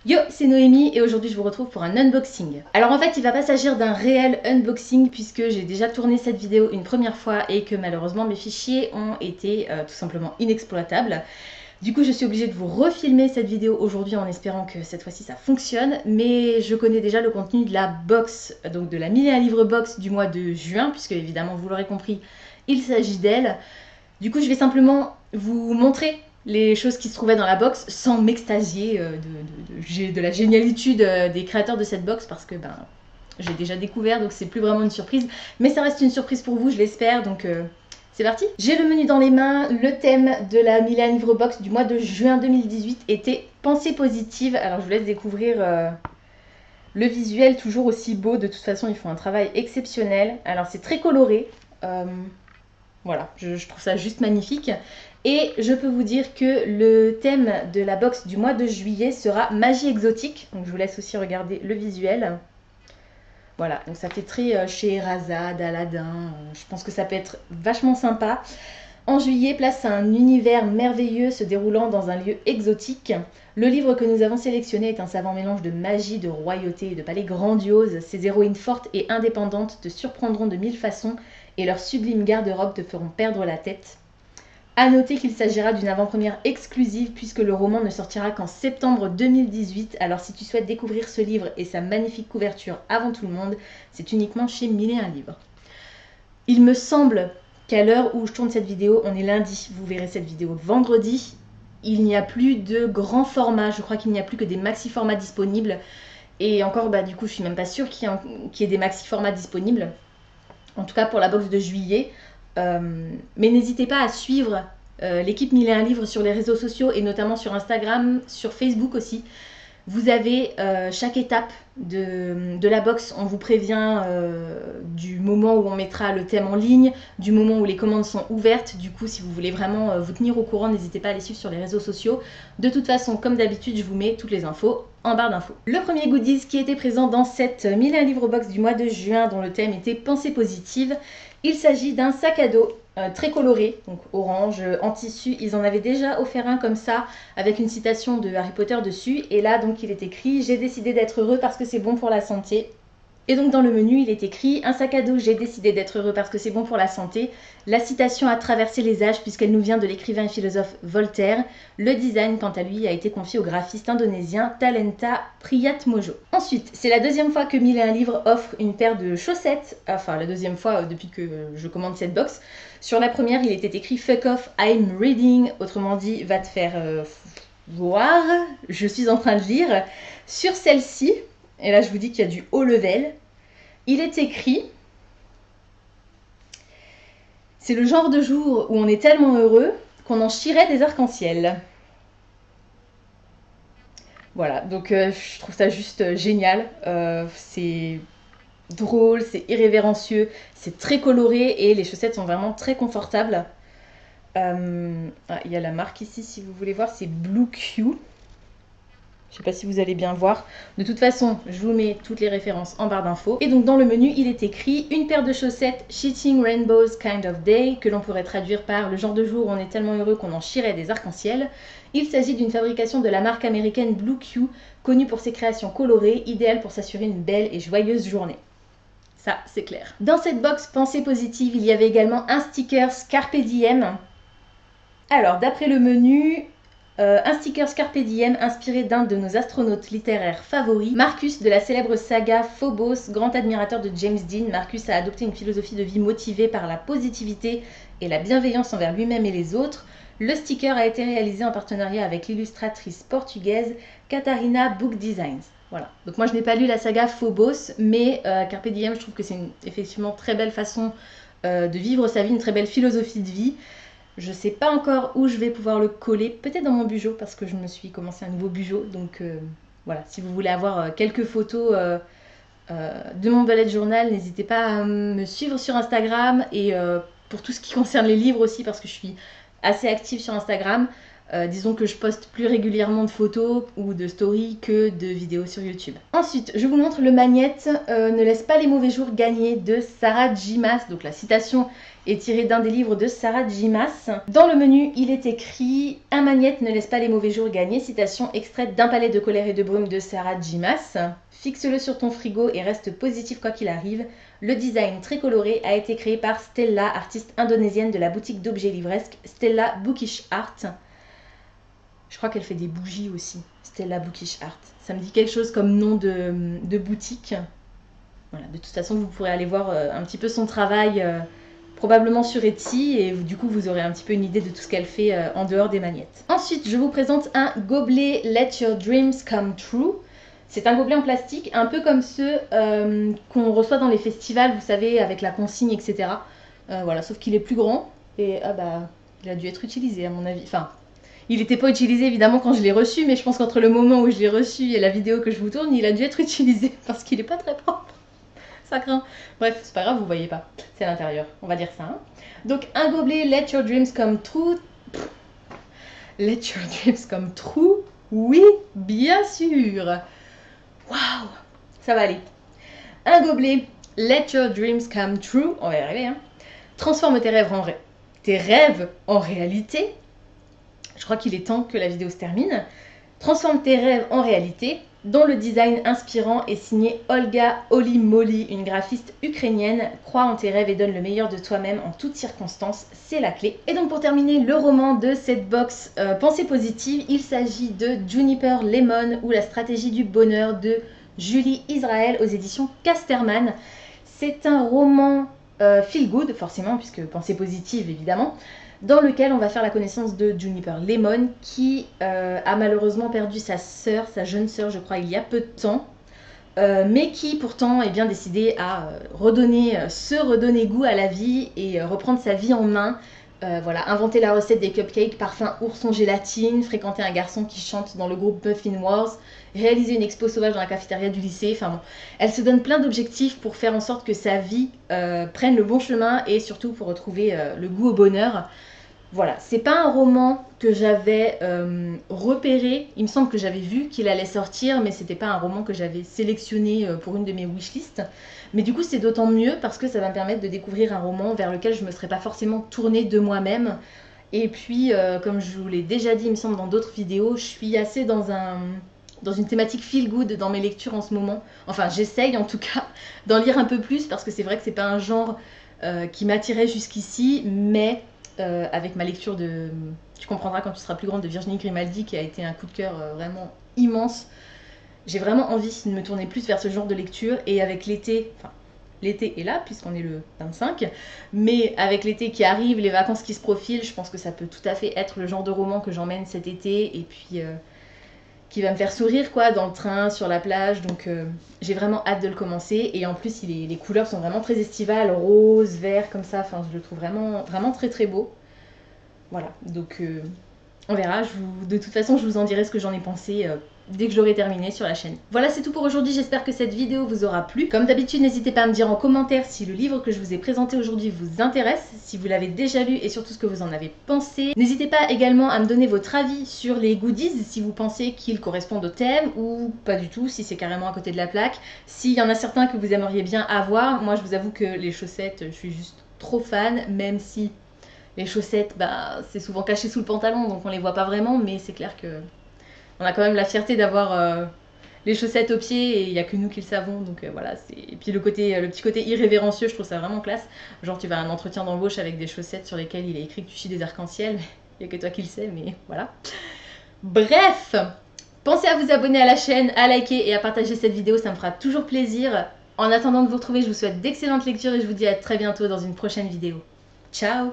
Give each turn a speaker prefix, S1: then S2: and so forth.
S1: Yo, c'est Noémie et aujourd'hui je vous retrouve pour un unboxing. Alors en fait il va pas s'agir d'un réel unboxing puisque j'ai déjà tourné cette vidéo une première fois et que malheureusement mes fichiers ont été tout simplement inexploitables. Du coup je suis obligée de vous refilmer cette vidéo aujourd'hui en espérant que cette fois-ci ça fonctionne. Mais je connais déjà le contenu de la box, donc de la 1001 livres box du mois de juin, puisque évidemment vous l'aurez compris il s'agit d'elle. Du coup je vais simplement vous montrer les choses qui se trouvaient dans la box sans m'extasier de la génialitude des créateurs de cette box parce que j'ai déjà découvert, donc c'est plus vraiment une surprise, mais ça reste une surprise pour vous, je l'espère, donc c'est parti. J'ai le menu dans les mains. Le thème de la 1001 livres box du mois de juin 2018 était pensée positive. Alors je vous laisse découvrir le visuel, toujours aussi beau, de toute façon ils font un travail exceptionnel. Alors c'est très coloré, voilà, je trouve ça juste magnifique. Et je peux vous dire que le thème de la box du mois de juillet sera magie exotique. Donc je vous laisse aussi regarder le visuel. Voilà, donc ça fait très Scheherazade, Aladdin. Je pense que ça peut être vachement sympa. En juillet, place à un univers merveilleux se déroulant dans un lieu exotique. Le livre que nous avons sélectionné est un savant mélange de magie, de royauté et de palais grandiose. Ces héroïnes fortes et indépendantes te surprendront de 1000 façons et leurs sublimes garde-robes te feront perdre la tête. A noter qu'il s'agira d'une avant-première exclusive puisque le roman ne sortira qu'en septembre 2018. Alors si tu souhaites découvrir ce livre et sa magnifique couverture avant tout le monde, c'est uniquement chez 1001 livres. Il me semble qu'à l'heure où je tourne cette vidéo, on est lundi, vous verrez cette vidéo vendredi, il n'y a plus de grands formats, je crois qu'il n'y a plus que des maxi formats disponibles. Et encore, du coup, je suis même pas sûre qu'il y ait des maxi formats disponibles, en tout cas pour la box de juillet. Mais n'hésitez pas à suivre l'équipe 1001 livres sur les réseaux sociaux et notamment sur Instagram, sur Facebook aussi. Vous avez chaque étape de la box, on vous prévient du moment où on mettra le thème en ligne, du moment où les commandes sont ouvertes. Du coup, si vous voulez vraiment vous tenir au courant, n'hésitez pas à les suivre sur les réseaux sociaux. De toute façon, comme d'habitude, je vous mets toutes les infos en barre d'infos. Le premier goodies qui était présent dans cette 1001 livres box du mois de juin, dont le thème était pensée positive, il s'agit d'un sac à dos très coloré, donc orange, en tissu. Ils en avaient déjà offert un comme ça, avec une citation de Harry Potter dessus. Et là, donc, il est écrit « J'ai décidé d'être heureux parce que c'est bon pour la santé ». Et donc dans le menu, il est écrit « Un sac à dos, j'ai décidé d'être heureux parce que c'est bon pour la santé ». La citation a traversé les âges puisqu'elle nous vient de l'écrivain et philosophe Voltaire. Le design, quant à lui, a été confié au graphiste indonésien Talenta Priyatmojo. Ensuite, c'est la deuxième fois que 1001 livres offre une paire de chaussettes. Enfin, la deuxième fois depuis que je commande cette box. Sur la première, il était écrit « Fuck off, I'm reading ». Autrement dit, va te faire voir, je suis en train de lire. Sur celle-ci, et là je vous dis qu'il y a du haut level, il est écrit « C'est le genre de jour où on est tellement heureux qu'on en chierait des arcs-en-ciel ». Voilà, donc je trouve ça juste génial. C'est drôle, c'est irrévérencieux, c'est très coloré et les chaussettes sont vraiment très confortables. Il y a la marque ici si vous voulez voir, c'est Blue Q. Je ne sais pas si vous allez bien voir. De toute façon, je vous mets toutes les références en barre d'infos. Et donc dans le menu, il est écrit « Une paire de chaussettes Cheating Rainbows Kind of Day » que l'on pourrait traduire par « Le genre de jour où on est tellement heureux qu'on en chierait des arcs-en-ciel ». Il s'agit d'une fabrication de la marque américaine Blue Q, connue pour ses créations colorées, idéales pour s'assurer une belle et joyeuse journée. Ça, c'est clair. Dans cette box pensée positive, il y avait également un sticker Carpe Diem. Alors, d'après le menu... un sticker Carpe Diem inspiré d'un de nos astronautes littéraires favoris, Marcus de la célèbre saga Phobos, grand admirateur de James Dean. Marcus a adopté une philosophie de vie motivée par la positivité et la bienveillance envers lui-même et les autres. Le sticker a été réalisé en partenariat avec l'illustratrice portugaise Catarina Book Designs. Voilà. Donc moi je n'ai pas lu la saga Phobos, mais Carpe Diem, je trouve que c'est une effectivement très belle façon de vivre sa vie, une très belle philosophie de vie. Je ne sais pas encore où je vais pouvoir le coller, peut-être dans mon bugeot parce que je me suis commencé un nouveau bugeot. Donc voilà, si vous voulez avoir quelques photos de mon bullet journal, n'hésitez pas à me suivre sur Instagram et pour tout ce qui concerne les livres aussi parce que je suis assez active sur Instagram. Disons que je poste plus régulièrement de photos ou de stories que de vidéos sur YouTube. Ensuite, je vous montre le magnète Ne laisse pas les mauvais jours gagner de Sarah J. Maas. Donc la citation est tirée d'un des livres de Sarah J. Maas. Dans le menu, il est écrit « Un magnète ne laisse pas les mauvais jours gagner », citation extraite d'Un palais de colère et de brume de Sarah J. Maas. Fixe-le sur ton frigo et reste positif quoi qu'il arrive. Le design très coloré a été créé par Stella, artiste indonésienne de la boutique d'objets livresques Stella Bookish Art. Je crois qu'elle fait des bougies aussi, Stella Bookish Art. Ça me dit quelque chose comme nom de boutique. Voilà, de toute façon, vous pourrez aller voir un petit peu son travail, probablement sur Etsy, et du coup, vous aurez un petit peu une idée de tout ce qu'elle fait en dehors des magnettes. Ensuite, je vous présente un gobelet Let Your Dreams Come True. C'est un gobelet en plastique, un peu comme ceux qu'on reçoit dans les festivals, vous savez, avec la consigne, etc. Voilà, sauf qu'il est plus grand, et ah bah, il a dû être utilisé à mon avis. Enfin, il n'était pas utilisé évidemment quand je l'ai reçu, mais je pense qu'entre le moment où je l'ai reçu et la vidéo que je vous tourne, il a dû être utilisé parce qu'il n'est pas très propre. Ça craint. Bref, c'est pas grave, vous voyez pas. C'est à l'intérieur, on va dire ça. Hein. Donc un gobelet Let Your Dreams Come True. Let Your Dreams Come True. Oui, bien sûr. Waouh, ça va aller. Un gobelet Let Your Dreams Come True. On va y arriver. Hein. Transforme tes rêves en réalité. Je crois qu'il est temps que la vidéo se termine. Transforme tes rêves en réalité, dont le design inspirant est signé Olga Olimoli, une graphiste ukrainienne. Crois en tes rêves et donne le meilleur de toi-même en toutes circonstances, c'est la clé. Et donc pour terminer le roman de cette box Pensée positive, il s'agit de Juniper Lemon ou la stratégie du bonheur de Julie Israël aux éditions Casterman. C'est un roman feel good, forcément, puisque Pensée positive évidemment, dans lequel on va faire la connaissance de Juniper Lemon qui a malheureusement perdu sa sœur, sa jeune sœur je crois il y a peu de temps, mais qui pourtant est bien décidée à se redonner goût à la vie et reprendre sa vie en main. Voilà, inventer la recette des cupcakes, parfum ourson gélatine, fréquenter un garçon qui chante dans le groupe Muffin Wars, réaliser une expo sauvage dans la cafétéria du lycée, enfin bon, elle se donne plein d'objectifs pour faire en sorte que sa vie prenne le bon chemin et surtout pour retrouver le goût au bonheur. Voilà, c'est pas un roman que j'avais repéré, il me semble que j'avais vu qu'il allait sortir, mais c'était pas un roman que j'avais sélectionné pour une de mes wishlists. Mais du coup c'est d'autant mieux parce que ça va me permettre de découvrir un roman vers lequel je me serais pas forcément tournée de moi-même. Et puis comme je vous l'ai déjà dit il me semble dans d'autres vidéos, je suis assez dans une thématique feel good dans mes lectures en ce moment. Enfin j'essaye en tout cas d'en lire un peu plus parce que c'est vrai que c'est pas un genre qui m'attirait jusqu'ici, mais avec ma lecture de Tu comprendras quand tu seras plus grande de Virginie Grimaldi qui a été un coup de cœur vraiment immense. J'ai vraiment envie de me tourner plus vers ce genre de lecture et avec l'été, enfin l'été est là puisqu'on est le 25, mais avec l'été qui arrive, les vacances qui se profilent, je pense que ça peut tout à fait être le genre de roman que j'emmène cet été et puis qui va me faire sourire quoi, dans le train, sur la plage, donc j'ai vraiment hâte de le commencer et en plus les couleurs sont vraiment très estivales, rose, vert comme ça, enfin je le trouve vraiment, vraiment très très beau. Voilà, donc on verra, de toute façon je vous en dirai ce que j'en ai pensé dès que j'aurai terminé sur la chaîne. Voilà, c'est tout pour aujourd'hui, j'espère que cette vidéo vous aura plu. Comme d'habitude, n'hésitez pas à me dire en commentaire si le livre que je vous ai présenté aujourd'hui vous intéresse, si vous l'avez déjà lu et surtout ce que vous en avez pensé. N'hésitez pas également à me donner votre avis sur les goodies, si vous pensez qu'ils correspondent au thème ou pas du tout, si c'est carrément à côté de la plaque. S'il y en a certains que vous aimeriez bien avoir, moi je vous avoue que les chaussettes, je suis juste trop fan, même si les chaussettes, bah, c'est souvent caché sous le pantalon, donc on les voit pas vraiment, mais c'est clair que on a quand même la fierté d'avoir les chaussettes aux pieds et il n'y a que nous qui le savons, donc voilà. Et puis le petit côté irrévérencieux, je trouve ça vraiment classe. Genre tu vas à un entretien d'embauche avec des chaussettes sur lesquelles il est écrit que tu chies des arcs-en-ciel, il n'y a que toi qui le sais, mais voilà. Bref, pensez à vous abonner à la chaîne, à liker et à partager cette vidéo, ça me fera toujours plaisir. En attendant de vous retrouver, je vous souhaite d'excellentes lectures et je vous dis à très bientôt dans une prochaine vidéo. Ciao!